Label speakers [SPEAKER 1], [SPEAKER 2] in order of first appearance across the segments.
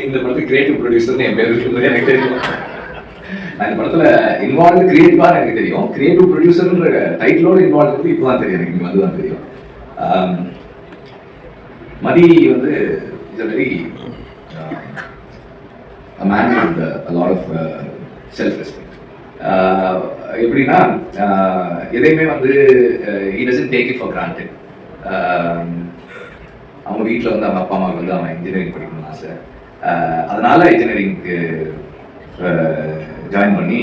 [SPEAKER 1] இந்த படத்துக்கு கிரியேட்டிவ் ப்ரொடியூசர்னு என் பேர் இருக்கிறது எனக்கு தெரியும். நான் இந்த படத்துல இன்வால்வ் கிரியேட்டிவா எனக்கு தெரியும், கிரியேட்டிவ் ப்ரொடியூசர்ன்ற டைட்டிலோட இன்வால்வ் வந்து இப்போதான் தெரியும் எனக்கு, இங்க வந்துதான் தெரியும். மதி வந்து is a very a man with a lot of self respect. எப்படின்னா எதையுமே வந்து he doesn't take it for granted. அவங்க வீட்டில் வந்து அவங்க அப்பா அம்மாவுக்கு வந்து அவன் இன்ஜினியரிங் படிக்கணும்னு ஆசை, அதனால இன்ஜினியரிங்க்கு ஜாயின் பண்ணி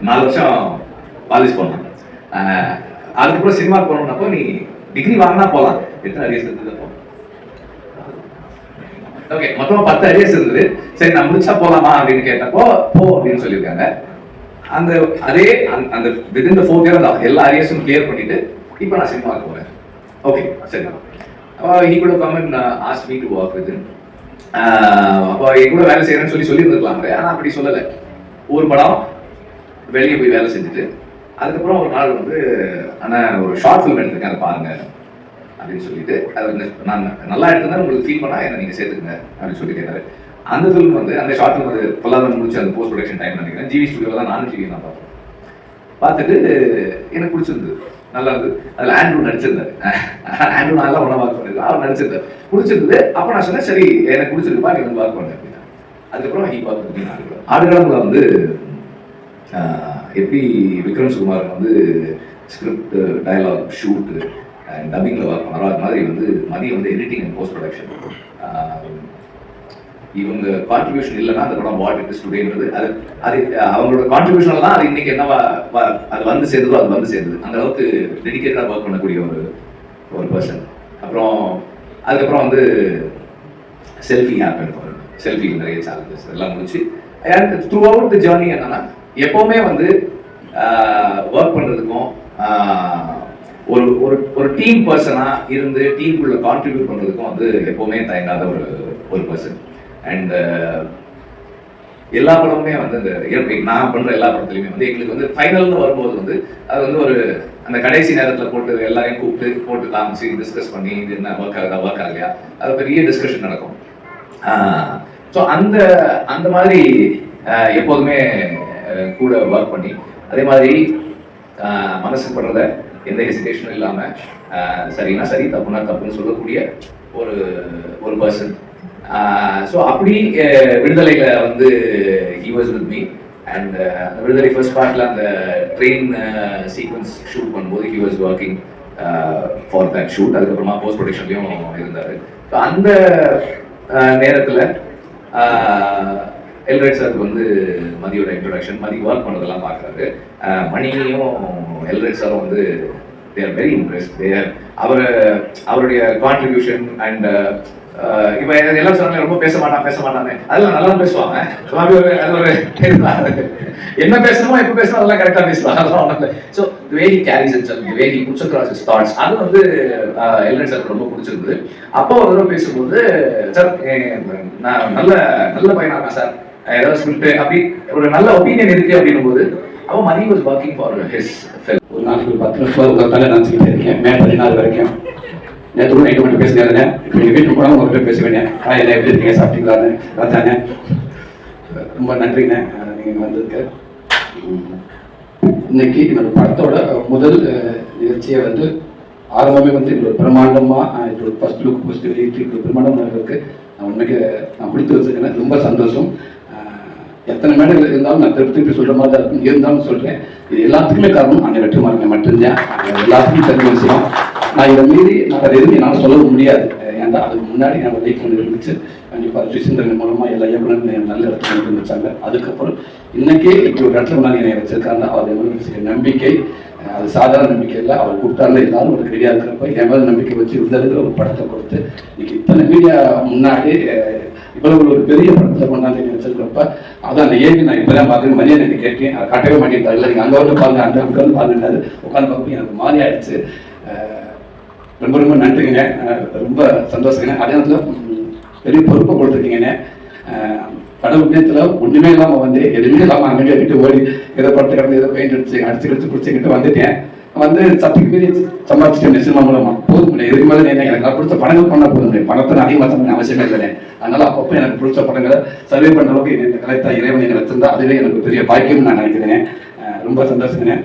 [SPEAKER 1] 4 வருஷம் காலேஜ் போனான். அதுக்கப்புறம் சினிமா போனோம்னப்போ நீ டிகிரி வாங்கினா போகலாம். எத்தனை அரியர்ஸ் இருந்தது அப்போ? ஓகே, மொத்தமா 10 அரியர்ஸ் இருந்தது. சரி நான் முடிச்சா போகலாமா அப்படின்னு கேட்டப்போ போ அப்படின்னு சொல்லியிருக்காங்க. அந்த அதே அந்த வித்தின் த 4th இயர் அந்த எல்லா அரியர்ஸும் கிளியர் பண்ணிட்டு இப்போ நான் சினிமாவுக்கு போறேன். ஓகே சரி, he could have come and asked me to work with him. அப்போ என் கூட வேலை செய்யறேன்னு சொல்லி இருந்திருக்கலாங்க. ஆனால் அப்படி சொல்லலை. ஒரு படம் வெளியே போய் வேலை செஞ்சுட்டு அதுக்கப்புறம் ஒரு நாள் வந்து ஆனால் ஒரு ஷார்ட் ஃபிலிம் எடுத்துருக்கேன், அதை பாருங்க அப்படின்னு சொல்லிட்டு அது நான் நல்லா எடுத்துருந்தா உங்களுக்கு ஃபீல் பண்ணா என்ன நீங்கள் சேர்த்துக்குங்க அப்படின்னு சொல்லி கேட்டாரு. அந்த ஃபிலிம் வந்து அந்த ஷார்ட் ஃபிலிம் அது பொல்லாதவன் முடிச்சு அந்த போஸ்ட் ப்ரொடக்ஷன் டைம் நினைக்கிறேன். ஜிவி ஸ்டுடியோவில் தான் நானும் டிவி தான் பார்த்தேன். பார்த்துட்டு எனக்கு பிடிச்சிருந்தது, நல்லா இருந்தது. அதில் ஆண்ட்ரூ நடிச்சிருந்தாரு. ஆண்ட்ரூ நல்லா ஒன்றா ஒர்க் பண்ணிருந்தது, அவர் நடிச்சிருந்தார், பிடிச்சிருந்தது. அப்போ நான் சொன்னேன் சரி எனக்கு பிடிச்சிருப்பா நீ வந்து ஒர்க் பண்ண அப்படின்னா. அதுக்கப்புறம் ஹீ ஒர்க் பண்ணி ஆடுகளம்ல வந்து எப்படி விக்ரம் சுகுமார் வந்து ஸ்கிரிப்ட் டயலாக் ஷூட்டு டப்பிங்கில் ஒர்க் பண்ணாரோ அது மாதிரி வந்து மதியம் வந்து எடிட்டிங் அண்ட் போஸ்ட் ப்ரொடக்ஷன். இவங்க கான்ட்ரிபியூஷன் இல்லைன்னா அந்த படம் வாட் இட் இஸ் டுடேன்றது அது அது அவங்களோட கான்ட்ரிபியூஷன் தான் அது இன்னைக்கு என்னவா அது வந்து சேர்ந்ததோ அது வந்து சேர்ந்தது. அந்த அளவுக்கு டெடிகேட்டடாக ஒர்க் பண்ணக்கூடிய ஒரு பர்சன். அதுக்கப்புறம் வந்து செல்ஃபி ஹேப்பன், செல்ஃபி நிறைய சேலஞ்சஸ் எல்லாம் முடிச்சு and through out the journey என்னன்னா எப்பவுமே வந்து ஒர்க் பண்ணுறதுக்கும் ஒரு ஒரு ஒரு டீம் பர்சனா இருந்து டீமுக்குள்ள கான்ட்ரிபியூட் பண்ணுறதுக்கும் வந்து எப்பவுமே தயங்காத ஒரு பர்சன். அண்ட் எல்லா படமுமே வந்து அந்த நான் பண்ற எல்லா படத்துலையுமே வந்து எங்களுக்கு வந்து ஃபைனல்னு வரும்போது வந்து அது வந்து ஒரு அந்த கடைசி நேரத்தில் போட்டு எல்லாரையும் கூப்பிட்டு போட்டு காமிச்சு டிஸ்கஸ் பண்ணி இது என்ன ஒர்க் ஆகுதா ஒர்க் ஆகலையா அது பெரிய டிஸ்கஷன் நடக்கும். ஸோ அந்த மாதிரி எப்போதுமே கூட ஒர்க் பண்ணி அதே மாதிரி மனசு படுறத எந்த ஹெசிடேஷனும் இல்லாமல் சரினா சரி தப்புனா தப்புன்னு சொல்லக்கூடிய ஒரு பர்சன். ஸோ அப்படி விடுதலையில் வந்து he was with me and விடுதலை ஃபர்ஸ்ட் பார்ட்ல அந்த ட்ரெயின் சீக்வன்ஸ் ஷூட் பண்ணும்போது he was working for that shoot. அதுக்கப்புறமா போஸ்ட் ப்ரொடக்ஷன்லையும் இருந்தார். ஸோ அந்த நேரத்தில் எல்ரைட் சாருக்கு வந்து மதியோட இன்ட்ரோடக்ஷன், மதி ஒர்க் பண்ணுறதெல்லாம் பார்க்குறாரு. மணியும் எல்ரைட் சாரும் வந்து they are very impressed. அவருடைய கான்ட்ரிபியூஷன் அண்ட் இப்போ எல்லாம் சொன்னாங்க ரொம்ப பேச மாட்டாங்க, அதெல்லாம் நல்லா பேசுவாங்க. என்ன பேசணுமோ எப்போ பேசணும் அதெல்லாம் கரெக்டாக பேசுவாங்க, அதெல்லாம் ஒன்றும் இல்லை. So the way he carries himself, the way he puts across his thoughts, அது வந்து எல்ரைட் சாருக்கு ரொம்ப பிடிச்சிருந்தது. அப்போ ஒரு தடவை பேசும்போது சார் நான் நல்ல பையனா இருக்கேன் சார், ஏதாவது ஸ்கிரிப்ட் அப்படி ஒரு நல்ல ஒப்பீனியன் இருக்கு அப்படின்னும் போது அவன் Mathi was working for his film.
[SPEAKER 2] ஒரு நாளைக்கு 10 நிமிஷம் உட்காந்து நினச்சிக்கிட்டே இருக்கேன். மே 14 வரைக்கும் நேற்று கூட நைட்டு மட்டும் பேசினேன். இப்போ எங்கள் வீட்டுக்கு போனால் ஒரு பேர் பேச வேண்டிய என்ன எப்படி இருக்கீங்க சாப்பிட்டீங்களான்னு ராஜாண்ணே ரொம்ப நன்றிங்க நீங்கள் வந்திருக்கு. இன்னைக்கு என்னோட படத்தோட முதல் நிகழ்ச்சியை வந்து ஆரம்பமே வந்து இவ்வளோ பிரம்மாண்டமாக இவ்வளோ ஃபர்ஸ்ட் லுக் போஸ்ட் வெளியிட்டு இவ்வளோ பிரம்மாண்டமாக இருக்குது. நான் உண்மைக்கு நான் பிடித்து வச்சுருக்கேன், ரொம்ப சந்தோஷம். எத்தனை மேடைகள் இருந்தாலும் நான் திருப்பி சொல்கிற மாதிரி தான் இருக்கும், இருந்தாலும் சொல்கிறேன். இது எல்லாத்துக்குமே காரணம் அன்னை வெற்றிமாறனை மட்டும்தான். எல்லாத்துக்கும் தெரிஞ்ச விஷயம். நான் இதை மீறி நான் அதை எதுவும் என்னால் சொல்ல முடியாது. ஏன்டா அதுக்கு முன்னாடி நான் லைஃப் ஒன்று இருந்துச்சு. கண்டிப்பாக சுசீந்திரன் மூலமாக எல்லா இயக்குனரும் நல்ல இடத்துல கொண்டு வச்சாங்க. அதுக்கப்புறம் இன்னைக்கே இப்படி ஒரு இடத்துல முன்னாடி என்னை வச்சிருக்காங்க. அவர் நம்பிக்கை அது சாதாரண நம்பிக்கை இல்லை. அவர் கூப்பிட்டாங்க எல்லாரும் ஒரு ரெடியாக இருக்கிறப்ப என் மேலே நம்பிக்கை வச்சு இருந்ததுக்கு ஒரு படத்தை கொடுத்து இன்னைக்கு இத்தனை மீடியா முன்னாடி இவ்வளவு ஒரு பெரிய படத்தில் கொண்டாந்து வச்சிருக்கிறப்ப அதான் அந்த ஏவி நான் இப்போ தான் பார்க்குறேன். மரியாதை எனக்கு கேட்டேன், அதை காட்டவே மாட்டேன். இல்லை நீங்கள் அங்கே வந்து பாருங்க, அந்த உட்காந்து பாருங்கன்னாரு. உட்காந்து பார்ப்போம் எனக்கு மாதிரி ஆயிடுச்சு. ரொம்ப ரொம்ப நன்றிங்க, ரொம்ப சந்தோஷங்க. அதே நேரத்தில் பெரிய பொறுப்பை கொடுத்துருக்கீங்கண்ணே. கடவுள் புண்ணியத்தில் ஒன்றுமே இல்லாமல் வந்து எதுவுமே இல்லாமல் அங்கே கிட்ட ஓடி ஏதோ படத்தை கடந்து ஏதோ பெயிண்ட் அடிச்சு பிடிச்சிக்கிட்டு வந்துட்டேன். வந்து சத்துக்கு மீறி சம்பாதிச்சிட்டேன் சினிமா மூலமாக. போதும் போதும், இதுக்கு மேலே எனக்கு பிடிச்ச படங்கள் பண்ண போதும், பணத்தை அதிகமாக பண்ண அவசியமே இல்லைண்ணே. அதனால அப்பப்போ எனக்கு பிடிச்ச படங்களை சர்வே பண்ணுற அளவுக்கு இந்த கலைத்தா இறைவன் என்னை வச்சிருந்தா அதுவே எனக்கு பெரிய பாக்கியம்னு நான் நினைக்கிறேன். ரொம்ப சந்தோஷங்கண்ணே.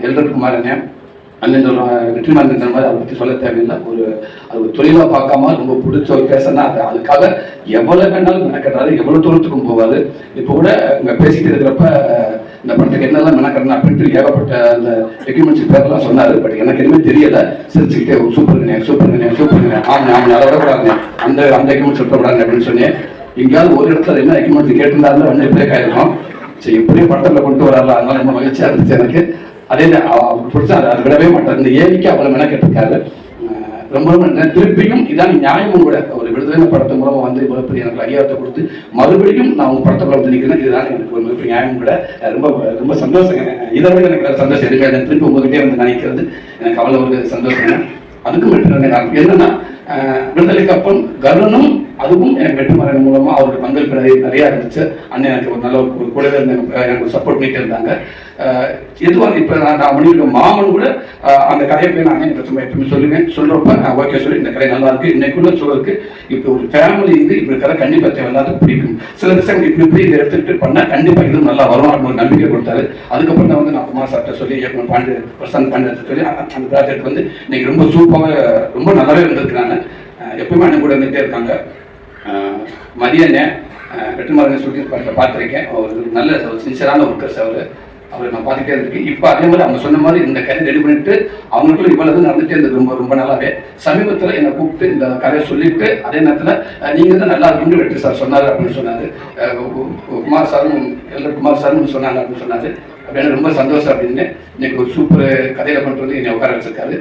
[SPEAKER 2] எல்டர்குமார் அண்ணே அண்ணன் வெற்றிமாறன் மாதிரி அதை பற்றி சொல்ல தேவையில்லை. அது ஒரு தொழிலாக பார்க்காம ரொம்ப பிடிச்ச ஒரு பேசனா அதுக்காக எவ்வளோ வேணாலும் மெனக்கட்டுறாரு, எவ்வளோ தூரத்துக்கும் போவாது. இப்போ கூட இங்கே பேசிட்டு இருக்கிறப்ப இந்த படத்துக்கு என்னெல்லாம் மெனக்கறணும் அப்படின்ட்டு ஏகப்பட்ட அந்த எக்யூப்மெண்ட்ஸ் பேரெல்லாம் சொன்னார். பட் எனக்கு எதுவுமே தெரியல. சிரிச்சுக்கிட்டே சூப்பருங்கண்ணே சூப்பருங்கண்ணே சூப்பருங்கண்ணே ஆமாம் அதை விடக்கூடாதுண்ணே, அந்த எக்யூப்மெண்ட் சொல்லக்கூடாது அப்படின்னு சொன்னேன். எங்கேயாவது ஒரு இடத்துல என்ன எக்யூப்மெண்ட் கேட்டிருந்தாலும் வந்து பிரேக் ஆயிருக்கும். சரி இப்படியே படத்தில் கொண்டு வரல, அதனால ரொம்ப மகிழ்ச்சியாக இருந்துச்சு எனக்கு. அதே பிடிச்சா அதை விடவே மாட்டார். இந்த ஏவிக்கு அவ்வளோ மெனக்கெட்டிருக்காரு. ரொம்ப ரொம்ப திருப்பியும் இதான் நியாயமும் கூட. ஒரு விடுதலை படத்து மூலமாக வந்து இவ்வளோ பெரிய எனக்கு அதிகாரத்தை கொடுத்து மறுபடியும் நான் உங்கள் படத்தை வந்து நிற்கிறேன். இதுதான் எனக்கு ஒரு மிகப்பெரிய நியாயம் கூட. ரொம்ப ரொம்ப சந்தோஷங்க. இதை விட எனக்கு சந்தோஷம் எதுவுமே இல்லை. திருப்பி உங்ககிட்டே வந்து நினைக்கிறது எனக்கு அவ்வளோ ஒரு சந்தோஷங்க. அதுக்கும் வெற்றி என்னன்னா விடுதலைக்கு அப்புறம் கருணும் அதுவும் எனக்கு வெற்றிமாறன் மூலமா அவருடைய பங்களிப்பு நிறையா இருந்துச்சு. அண்ணன் எனக்கு ஒரு நல்ல ஒரு கூடவே எனக்கு சப்போர்ட் பண்ணிட்டு இருந்தாங்க. எதுவாக இப்போ நான் பண்ணியிருக்க மாமன் கூட அந்த கதையை போய் நான் எனக்கு சும்மா எப்பவுமே சொல்லுவேன். சொல்கிறப்ப நான் ஓகே சொல்லி இந்த கதை நல்லா இருக்கு, இன்னைக்குள்ள சூழலுக்கு இப்போ ஒரு ஃபேமிலி இது இப்படி கதை கண்டிப்பாக தேவையில்லாத பிடிக்கும். சில விஷயம் இப்படி இதை எடுத்துக்கிட்டு பண்ணால் கண்டிப்பாக இதுவும் நல்லா வரும் அப்படின்னு ஒரு நம்பிக்கை கொடுத்தாரு. அதுக்கப்புறம் தான் வந்து நான் குமார் சார்ட்ட சொல்லி இயக்குனர் பிரசாந்த் பாண்டியத்தை சொல்லி அந்த ப்ராஜெக்ட் வந்து இன்னைக்கு ரொம்ப சூப்பராக ரொம்ப நல்லாவே இருந்திருக்கிறாங்க. எப்பவுமே அண்ணன் கூட இருந்துகிட்டே இருக்காங்க. மதியண்ணே வெற்றிமாறன் சொல்லி பார்த்துருக்கேன். ஒரு நல்ல ஒரு சின்சியரான ஒர்க்கர்ஸ் அவரை நான் பார்த்துட்டே இருக்கேன். இப்போ அதே மாதிரி அவங்க சொன்ன மாதிரி இந்த கதை ரெடி பண்ணிட்டு அவங்களுக்குள்ள இவ்வளவு நடந்துகிட்டே இருந்தது ரொம்ப ரொம்ப நல்லாவே. சமீபத்தில் என்னை கூப்பிட்டு இந்த கதையை சொல்லிட்டு அதே நேரத்தில் நீங்கள் தான் நல்லா இருக்குன்னு வெற்றி சார் சொன்னார் அப்படின்னு சொன்னார். குமார் சாரும் குமார் சாரும் சொன்னாங்க அப்படின்னு சொன்னார். அப்படின்னு ரொம்ப சந்தோஷம் அப்படின்னு இன்னைக்கு ஒரு சூப்பர் கதையில கொண்டு வந்து என்னை உட்கார வச்சிருக்காரு.